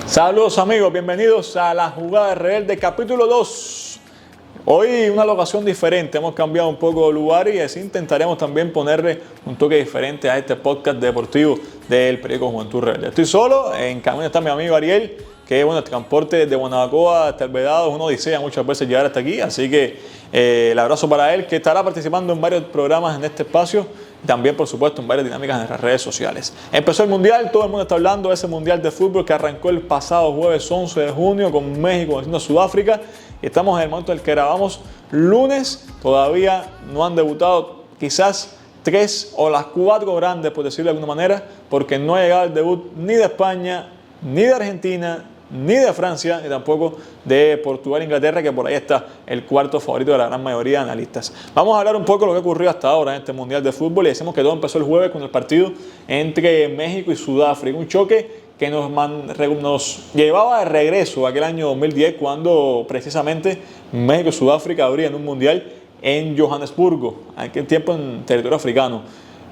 Saludos amigos, bienvenidos a La Jugada Rebelde capítulo 2. Hoy una locación diferente, hemos cambiado un poco de lugar y así intentaremos también ponerle un toque diferente a este podcast deportivo del periódico Juventud Rebelde. Estoy solo, en camino está mi amigo Ariel, que bueno, el transporte desde Guanabacoa hasta El Vedado es una odisea muchas veces llegar hasta aquí, así que el abrazo para él, que estará participando en varios programas en este espacio y también por supuesto en varias dinámicas en las redes sociales. Empezó el Mundial, todo el mundo está hablando de ese Mundial de fútbol que arrancó el pasado jueves 11 de junio con México venciendo a Sudáfrica y estamos en el momento en el que grabamos lunes, todavía no han debutado quizás 3 o las 4 grandes, por decirlo de alguna manera, porque no ha llegado el debut ni de España, ni de Argentina, ni de Francia, ni tampoco de Portugal e Inglaterra, que por ahí está el cuarto favorito de la gran mayoría de analistas. Vamos a hablar un poco de lo que ocurrió hasta ahora en este Mundial de Fútbol y decimos que todo empezó el jueves con el partido entre México y Sudáfrica, un choque que nos llevaba de regreso a aquel año 2010 cuando precisamente México y Sudáfrica abrían un Mundial en Johannesburgo, aquel tiempo en territorio africano.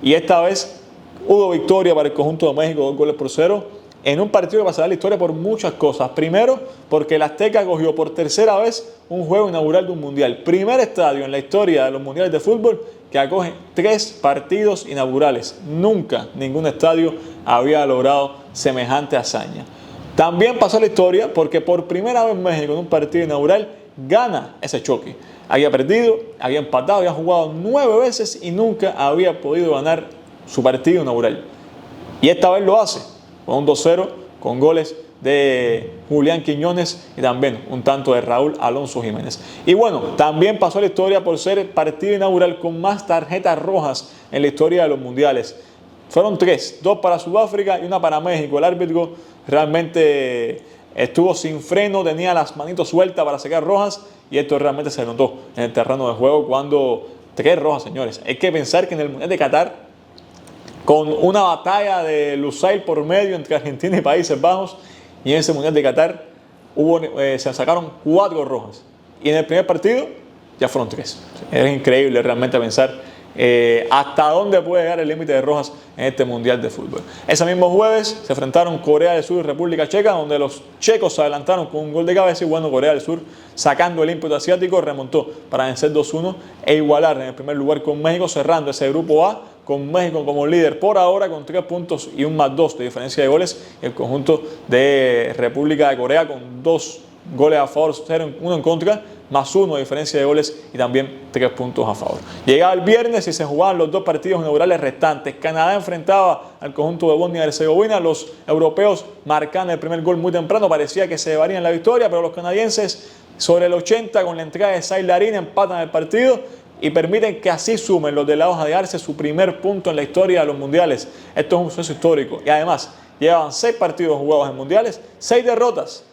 Y esta vez hubo victoria para el conjunto de México, 2-0, en un partido que pasará la historia por muchas cosas. Primero, porque el Azteca cogió por tercera vez un juego inaugural de un mundial. Primer estadio en la historia de los mundiales de fútbol que acoge 3 partidos inaugurales. Nunca ningún estadio había logrado semejante hazaña. También pasó la historia porque por primera vez México en un partido inaugural gana ese choque. Había perdido, había empatado, había jugado 9 veces y nunca había podido ganar su partido inaugural. Y esta vez lo hace con un 2-0, con goles de Julián Quiñones y también un tanto de Raúl Alonso Jiménez. Y bueno, también pasó la historia por ser el partido inaugural con más tarjetas rojas en la historia de los mundiales. Fueron 3, 2 para Sudáfrica y 1 para México. El árbitro realmente estuvo sin freno, tenía las manitos sueltas para sacar rojas y esto realmente se notó en el terreno de juego cuando 3 rojas, señores. Hay que pensar que en el Mundial de Qatar, con una batalla de Lusail por medio entre Argentina y Países Bajos, y en ese Mundial de Qatar se sacaron 4 rojas. Y en el primer partido ya fueron 3. Es increíble realmente pensar hasta dónde puede llegar el límite de rojas en este Mundial de Fútbol. Ese mismo jueves se enfrentaron Corea del Sur y República Checa, donde los checos se adelantaron con un gol de cabeza y bueno, Corea del Sur, sacando el ímpetu asiático, remontó para vencer 2-1 e igualar en el primer lugar con México, cerrando ese grupo A con México como líder por ahora con 3 puntos y un +2 de diferencia de goles. El conjunto de República de Corea con 2 goles a favor, 1 en contra, +1 de diferencia de goles y también 3 puntos a favor. Llegaba el viernes y se jugaban los 2 partidos inaugurales restantes. Canadá enfrentaba al conjunto de Bosnia y Herzegovina. Los europeos marcaban el primer gol muy temprano, parecía que se llevarían la victoria, pero los canadienses sobre el 80 con la entrada de Zay Larin empatan el partido y permiten que así sumen los de la hoja de Arce su primer punto en la historia de los mundiales. Esto es un suceso histórico y además llevaban 6 partidos jugados en mundiales, 6 derrotas.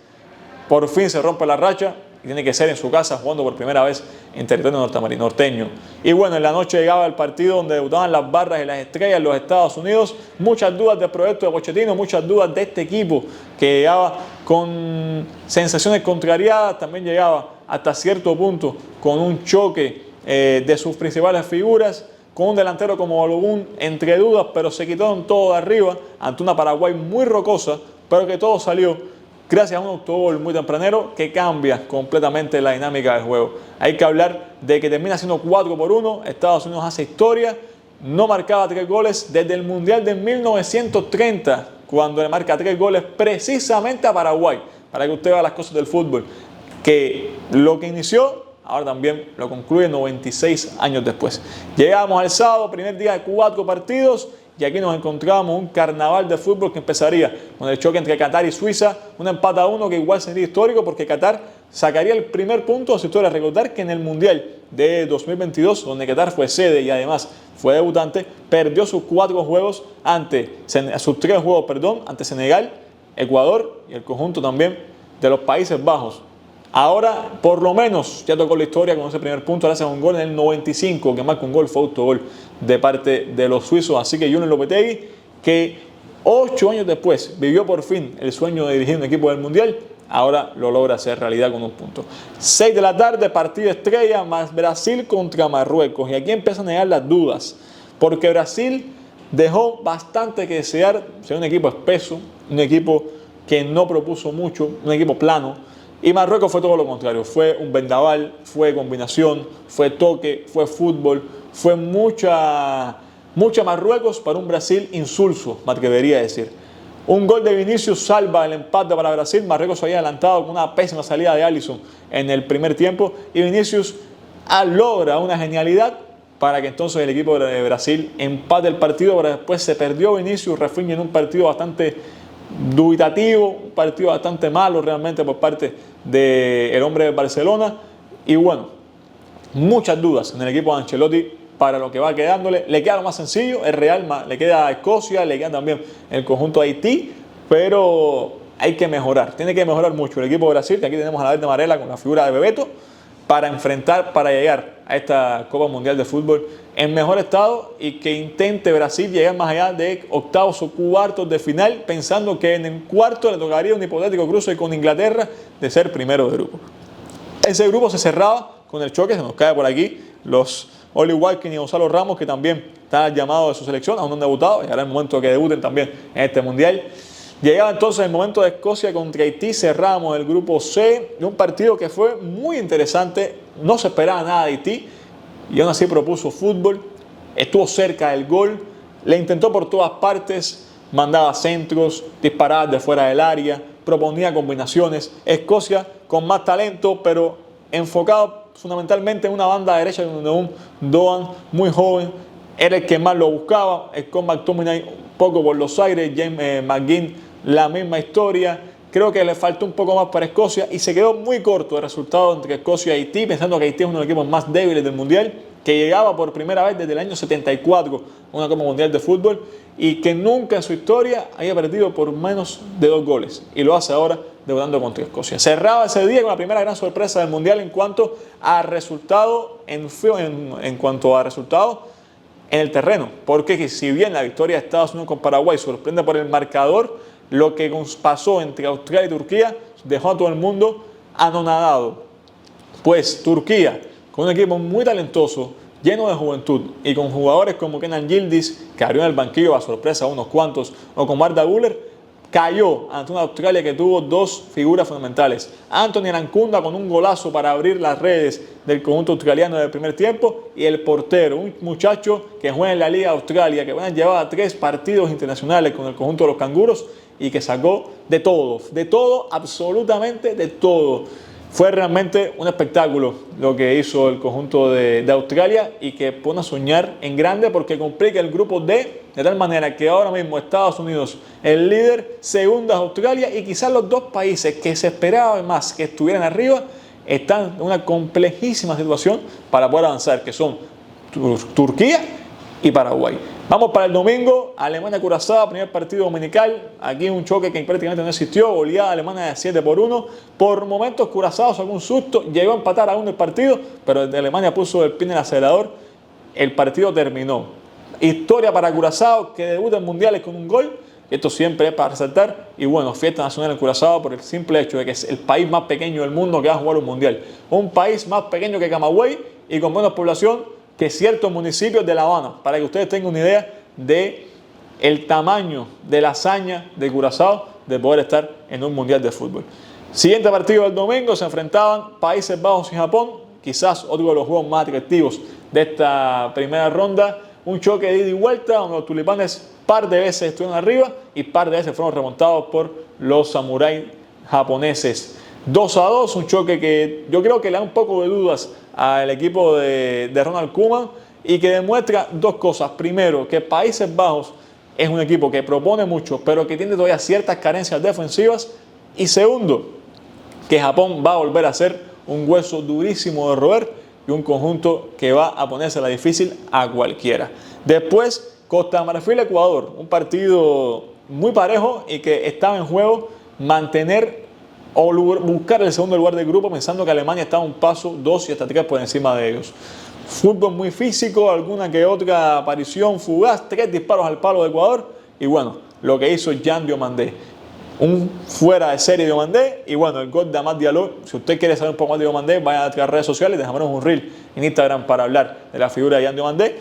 Por fin se rompe la racha y tiene que ser en su casa jugando por primera vez en territorio norteño. Y bueno, en la noche llegaba el partido donde debutaban las barras y las estrellas en los Estados Unidos. Muchas dudas del proyecto de Pochettino, muchas dudas de este equipo que llegaba con sensaciones contrariadas, también llegaba hasta cierto punto con un choque de sus principales figuras, con un delantero como Balogun entre dudas, pero se quitaron todo de arriba ante una Paraguay muy rocosa, pero que todo salió gracias a un autogol muy tempranero que cambia completamente la dinámica del juego. Hay que hablar de que termina siendo 4-1, Estados Unidos hace historia, no marcaba 3 goles desde el Mundial de 1930, cuando le marca 3 goles precisamente a Paraguay, para que usted vea las cosas del fútbol, que lo que inició ahora también lo concluye 96 años después. Llegamos al sábado, primer día de 4 partidos, y aquí nos encontramos un carnaval de fútbol que empezaría con el choque entre Qatar y Suiza, un empate a 1 que igual sería histórico porque Qatar sacaría el primer punto de su historia. Recordar que en el Mundial de 2022, donde Qatar fue sede y además fue debutante, perdió sus 4 juegos sus 3 juegos, ante Senegal, Ecuador y el conjunto también de los Países Bajos. Ahora, por lo menos, ya tocó la historia con ese primer punto. Ahora hace un gol en el 95, que marca un gol, fue autogol de parte de los suizos. Así que Julen Lopetegui, que 8 años después vivió por fin el sueño de dirigir un equipo del Mundial, ahora lo logra hacer realidad con un punto. 6 de la tarde, partido estrella, más Brasil contra Marruecos. Y aquí empiezan a llegar las dudas, porque Brasil dejó bastante que desear. Es un equipo espeso, un equipo que no propuso mucho, un equipo plano. Y Marruecos fue todo lo contrario, fue un vendaval, fue combinación, fue toque, fue fútbol, fue mucha Marruecos para un Brasil insulso, me atrevería a decir. Un gol de Vinicius salva el empate para Brasil. Marruecos se había adelantado con una pésima salida de Alisson en el primer tiempo y Vinicius logra una genialidad para que entonces el equipo de Brasil empate el partido, pero después se perdió Vinicius, Rafinha, en un partido bastante dubitativo, un partido bastante malo realmente por parte del hombre de Barcelona. Y bueno, muchas dudas en el equipo de Ancelotti para lo que va quedándole. Le queda lo más sencillo, el Real, le queda Escocia, le queda también el conjunto de Haití, pero hay que mejorar, tiene que mejorar mucho el equipo de Brasil, que aquí tenemos a la verde amarela con la figura de Bebeto, para llegar a esta Copa Mundial de Fútbol en mejor estado y que intente Brasil llegar más allá de octavos o cuartos de final, pensando que en el cuarto le tocaría un hipotético cruce con Inglaterra de ser primero de grupo. Ese grupo se cerraba con el choque, se nos cae por aquí, los Oli Watkins y Gonzalo Ramos, que también están llamados de su selección, aún no han debutado, llegará el momento de que debuten también en este Mundial. Llegaba entonces el momento de Escocia contra Haití, cerramos el grupo C, un partido que fue muy interesante, no se esperaba nada de Haití y aún así propuso fútbol, estuvo cerca del gol, le intentó por todas partes, mandaba centros, disparaba de fuera del área, proponía combinaciones. Escocia con más talento, pero enfocado fundamentalmente en una banda derecha donde un Doan muy joven era el que más lo buscaba, el Scott McTominay un poco por los aires, James McGinn la misma historia. Creo que le faltó un poco más para Escocia y se quedó muy corto el resultado entre Escocia y Haití, pensando que Haití es uno de los equipos más débiles del Mundial, que llegaba por primera vez desde el año 74 a una Copa Mundial de Fútbol y que nunca en su historia había perdido por menos de 2 goles. Y lo hace ahora debutando contra Escocia. Cerraba ese día con la primera gran sorpresa del Mundial en cuanto a resultado en el terreno. Porque si bien la victoria de Estados Unidos con Paraguay sorprende por el marcador, lo que pasó entre Australia y Turquía dejó a todo el mundo anonadado. Pues Turquía, con un equipo muy talentoso, lleno de juventud y con jugadores como Kenan Yildiz, que abrió en el banquillo a sorpresa a unos cuantos, o como Arda Güler, cayó ante una Australia que tuvo 2 figuras fundamentales. Anthony Arancunda con un golazo para abrir las redes del conjunto australiano del primer tiempo y el portero, un muchacho que juega en la Liga Australia, que llevaba 3 partidos internacionales con el conjunto de los canguros y que sacó de todo, absolutamente de todo. Fue realmente un espectáculo lo que hizo el conjunto de Australia y que pone a soñar en grande porque complica el grupo D de tal manera que ahora mismo Estados Unidos, el líder, segundo es Australia y quizás los 2 países que se esperaba más que estuvieran arriba están en una complejísima situación para poder avanzar, que son Turquía y Paraguay. Vamos para el domingo, Alemania-Curazao, primer partido dominical. Aquí un choque que prácticamente no existió, goleada alemana de 7-1. Por momentos Curazao sacó un susto, llegó a empatar aún el partido, pero desde Alemania puso el pie en el acelerador. El partido terminó. Historia para Curazao, que debuta en mundiales con un gol. Esto siempre es para resaltar. Y bueno, fiesta nacional en Curazao por el simple hecho de que es el país más pequeño del mundo que va a jugar un mundial. Un país más pequeño que Camagüey y con menos población que ciertos municipios de La Habana, para que ustedes tengan una idea de el tamaño de la hazaña de Curazao de poder estar en un mundial de fútbol. Siguiente partido del domingo, se enfrentaban Países Bajos y Japón, quizás otro de los juegos más atractivos de esta primera ronda, un choque de ida y vuelta donde los tulipanes par de veces estuvieron arriba y par de veces fueron remontados por los samuráis japoneses. 2-2, un choque que yo creo que le da un poco de dudas al equipo de Ronald Koeman y que demuestra 2 cosas. Primero, que Países Bajos es un equipo que propone mucho, pero que tiene todavía ciertas carencias defensivas. Y segundo, que Japón va a volver a ser un hueso durísimo de roer y un conjunto que va a ponérsela difícil a cualquiera. Después, Costa de Marfil-Ecuador, un partido muy parejo y que estaba en juego mantener o buscar el segundo lugar del grupo, pensando que Alemania estaba un paso, 2 y hasta 3 por encima de ellos. Fútbol muy físico, alguna que otra aparición fugaz, 3 disparos al palo de Ecuador y bueno, lo que hizo Yan Diomandé, un fuera de serie de Diomandé y bueno, el gol de Amad Diallo. Si usted quiere saber un poco más de Diomandé, vaya a las redes sociales, dejamos un reel en Instagram para hablar de la figura de Yan Diomandé.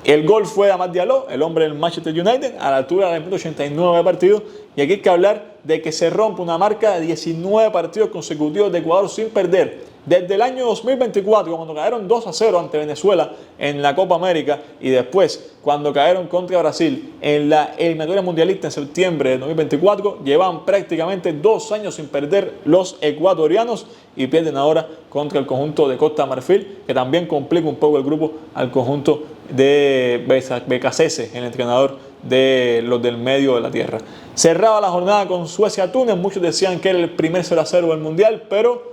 El gol fue de Amad Diallo, el hombre del Manchester United, a la altura del 89 de partido. Y aquí hay que hablar de que se rompe una marca de 19 partidos consecutivos de Ecuador sin perder. Desde el año 2024, cuando cayeron 2-0 ante Venezuela en la Copa América, y después cuando cayeron contra Brasil en la eliminatoria mundialista en septiembre de 2024, llevan prácticamente 2 años sin perder los ecuatorianos y pierden ahora contra el conjunto de Costa de Marfil, que también complica un poco el grupo al conjunto de Becasese, el entrenador de los del medio de la tierra. Cerraba la jornada con Suecia-Túnez. Muchos decían que era el primer 0-0 del mundial, pero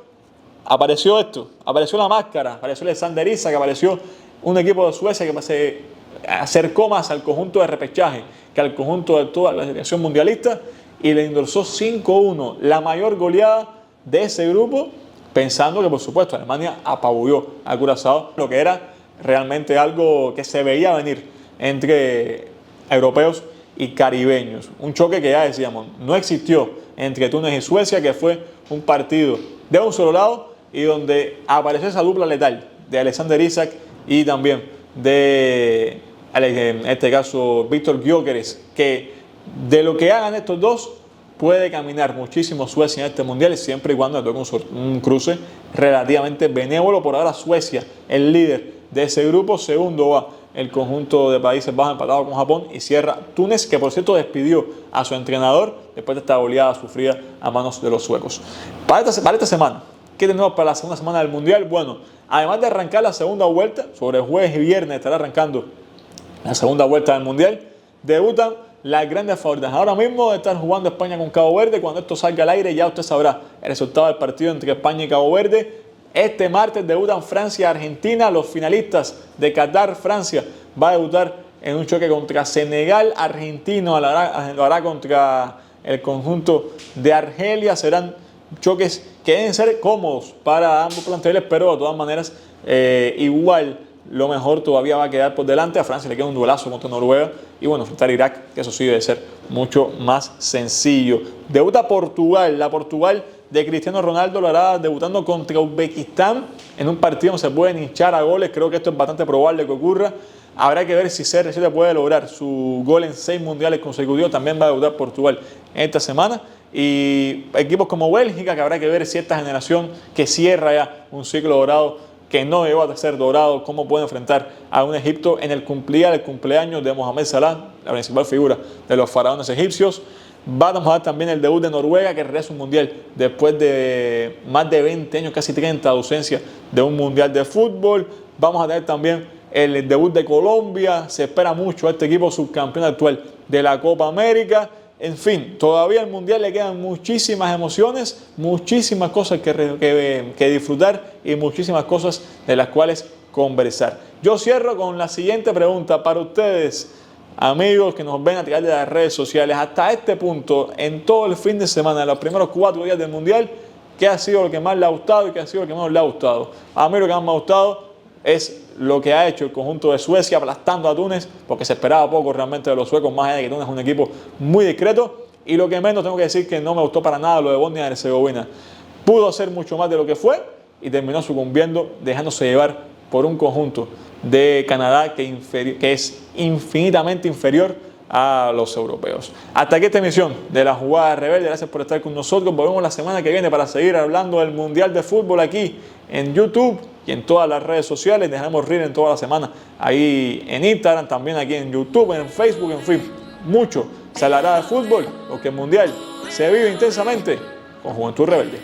apareció esto, apareció la máscara, apareció Alexander Isak, apareció un equipo de Suecia que se acercó más al conjunto de repechaje que al conjunto de toda la selección mundialista y le endorsó 5-1, la mayor goleada de ese grupo, pensando que por supuesto Alemania apabulló a Curazao, lo que era realmente algo que se veía venir entre europeos y caribeños. Un choque que ya decíamos, no existió entre Túnez y Suecia, que fue un partido de un solo lado y donde apareció esa dupla letal de Alexander Isak y también de, en este caso, Víctor Gyökeres, que de lo que hagan estos dos puede caminar muchísimo Suecia en este mundial, siempre y cuando le toque un cruce relativamente benévolo. Por ahora Suecia, el líder de ese grupo, segundo va el conjunto de Países Bajos empatado con Japón y cierra Túnez, que por cierto despidió a su entrenador después de esta goleada sufrida a manos de los suecos. Para esta semana, ¿qué tenemos para la segunda semana del mundial? Bueno, además de arrancar la segunda vuelta, sobre jueves y viernes estará arrancando la segunda vuelta del mundial, debutan las grandes favoritas. Ahora mismo están jugando España con Cabo Verde. Cuando esto salga al aire ya usted sabrá el resultado del partido entre España y Cabo Verde. Este martes debutan Francia y Argentina, los finalistas de Qatar. Francia va a debutar en un choque contra Senegal. Argentino lo hará contra el conjunto de Argelia. Serán choques que deben ser cómodos para ambos planteles, pero de todas maneras igual lo mejor todavía va a quedar por delante. A Francia le queda un duelazo contra Noruega y bueno, enfrentar a Irak, que eso sí debe ser mucho más sencillo. Debuta Portugal, la Portugal de Cristiano Ronaldo lo hará debutando contra Uzbekistán en un partido donde se pueden hinchar a goles. Creo que esto es bastante probable que ocurra. Habrá que ver si CR7 puede lograr su gol en 6 mundiales consecutivos. También va a debutar Portugal esta semana. Y equipos como Bélgica, que habrá que ver si esta generación que cierra ya un ciclo dorado, que no llegó a ser dorado, cómo puede enfrentar a un Egipto en el cumpleaños de Mohamed Salah, la principal figura de los faraones egipcios. Vamos a ver también el debut de Noruega, que regresa un mundial después de más de 20 años, casi 30 de ausencia de un mundial de fútbol. Vamos a tener también el debut de Colombia. Se espera mucho a este equipo subcampeón actual de la Copa América. En fin, todavía al mundial le quedan muchísimas emociones, muchísimas cosas que disfrutar y muchísimas cosas de las cuales conversar. Yo cierro con la siguiente pregunta para ustedes, amigos que nos ven a través de las redes sociales. Hasta este punto, en todo el fin de semana, en los primeros 4 días del mundial, ¿qué ha sido lo que más le ha gustado y qué ha sido lo que menos le ha gustado? A mí lo que más me ha gustado es lo que ha hecho el conjunto de Suecia aplastando a Túnez, porque se esperaba poco realmente de los suecos, más allá de que Túnez es un equipo muy discreto. Y lo que menos tengo que decir que no me gustó para nada lo de Bosnia y Herzegovina. Pudo hacer mucho más de lo que fue y terminó sucumbiendo, dejándose llevar por un conjunto de Canadá que es infinitamente inferior a los europeos. Hasta aquí esta emisión de La Jugada Rebelde. Gracias por estar con nosotros. Volvemos la semana que viene para seguir hablando del Mundial de Fútbol aquí en YouTube y en todas las redes sociales. Dejaremos rir en toda la semana ahí en Instagram, también aquí en YouTube, en Facebook, en fin. Mucho se hablará de fútbol porque el Mundial se vive intensamente con Juventud Rebelde.